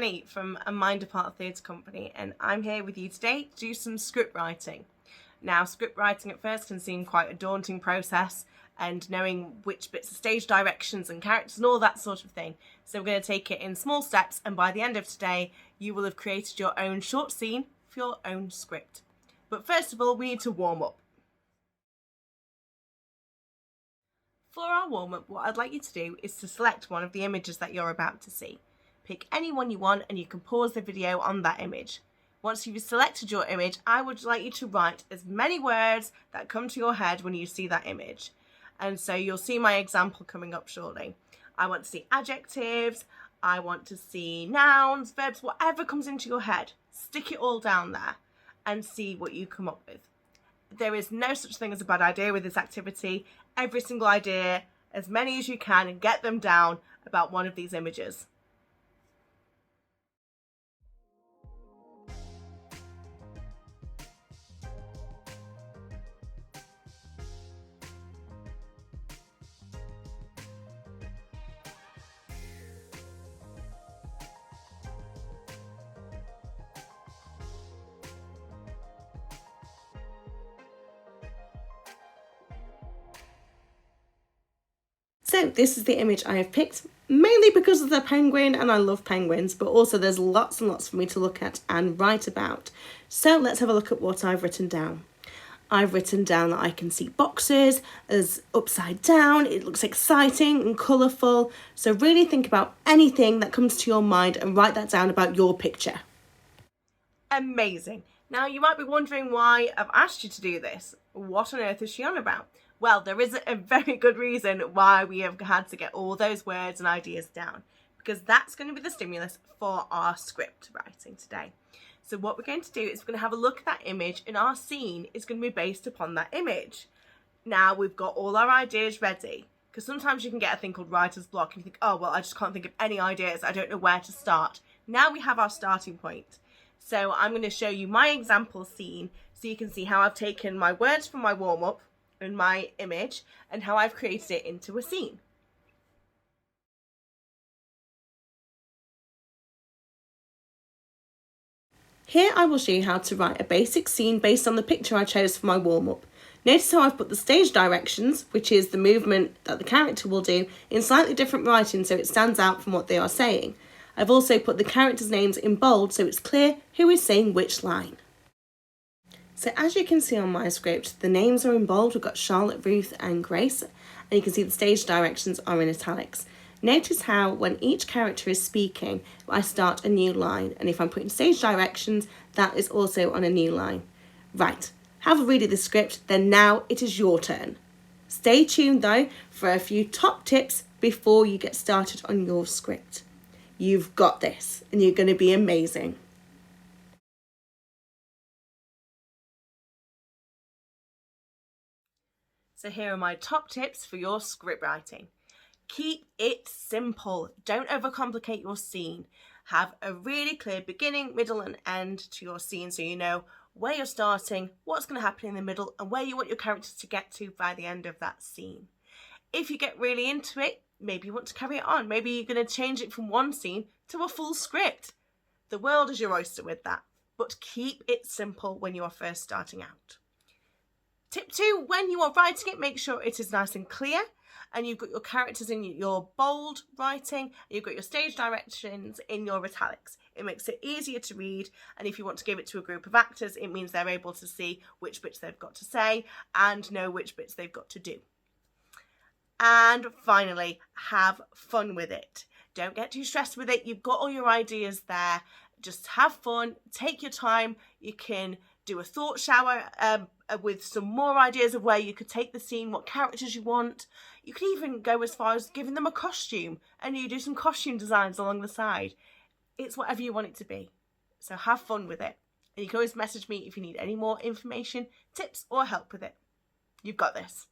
Dani from A Mind Apart Theatre Company, and I'm here with you today to do some script writing. Now, script writing at first can seem quite a daunting process, and knowing which bits are stage directions and characters and all that sort of thing. So we're going to take it in small steps, and by the end of today, you will have created your own short scene for your own script. But first of all, we need to warm up. For our warm-up, what I'd like you to do is to select one of the images that you're about to see. Pick any one you want and you can pause the video on that image. Once you've selected your image, I would like you to write as many words that come to your head when you see that image. And so you'll see my example coming up shortly. I want to see adjectives, I want to see nouns, verbs, whatever comes into your head. Stick it all down there and see what you come up with. There is no such thing as a bad idea with this activity. Every single idea, as many as you can, and get them down about one of these images. So this is the image I have picked, mainly because of the penguin and I love penguins, but also there's lots and lots for me to look at and write about. So let's have a look at what I've written down. I've written down that I can see boxes as upside down. It looks exciting and colourful. So really think about anything that comes to your mind and write that down about your picture. Amazing. Now you might be wondering why I've asked you to do this. What on earth is she on about? Well, there is a very good reason why we have had to get all those words and ideas down, because that's going to be the stimulus for our script writing today. So what we're going to do is we're going to have a look at that image, and our scene is going to be based upon that image. Now we've got all our ideas ready, because sometimes you can get a thing called writer's block and you think, oh, well, I just can't think of any ideas. I don't know where to start. Now we have our starting point. So I'm going to show you my example scene so you can see how I've taken my words from my warm-up and my image and how I've created it into a scene. Here I will show you how to write a basic scene based on the picture I chose for my warm-up. Notice how I've put the stage directions, which is the movement that the character will do, in slightly different writing so it stands out from what they are saying. I've also put the characters' names in bold so it's clear who is saying which line. So as you can see on my script, the names are in bold. We've got Charlotte, Ruth and Grace, and you can see the stage directions are in italics. Notice how when each character is speaking, I start a new line, and if I'm putting stage directions, that is also on a new line. Right, have a read of the script, then now it is your turn. Stay tuned though for a few top tips before you get started on your script. You've got this, and you're going to be amazing. So here are my top tips for your script writing. Keep it simple. Don't overcomplicate your scene. Have a really clear beginning, middle and end to your scene so you know where you're starting, what's going to happen in the middle and where you want your characters to get to by the end of that scene. If you get really into it, maybe you want to carry it on. Maybe you're going to change it from one scene to a full script. The world is your oyster with that, but keep it simple when you are first starting out. Tip 2, when you are writing it, make sure it is nice and clear and you've got your characters in your bold writing, and you've got your stage directions in your italics. It makes it easier to read, and if you want to give it to a group of actors, it means they're able to see which bits they've got to say and know which bits they've got to do. And finally, have fun with it. Don't get too stressed with it. You've got all your ideas there. Just have fun, take your time. You can do a thought shower with some more ideas of where you could take the scene, what characters you want. You can even go as far as giving them a costume and you do some costume designs along the side. It's whatever you want it to be. So have fun with it. And you can always message me if you need any more information, tips or help with it. You've got this.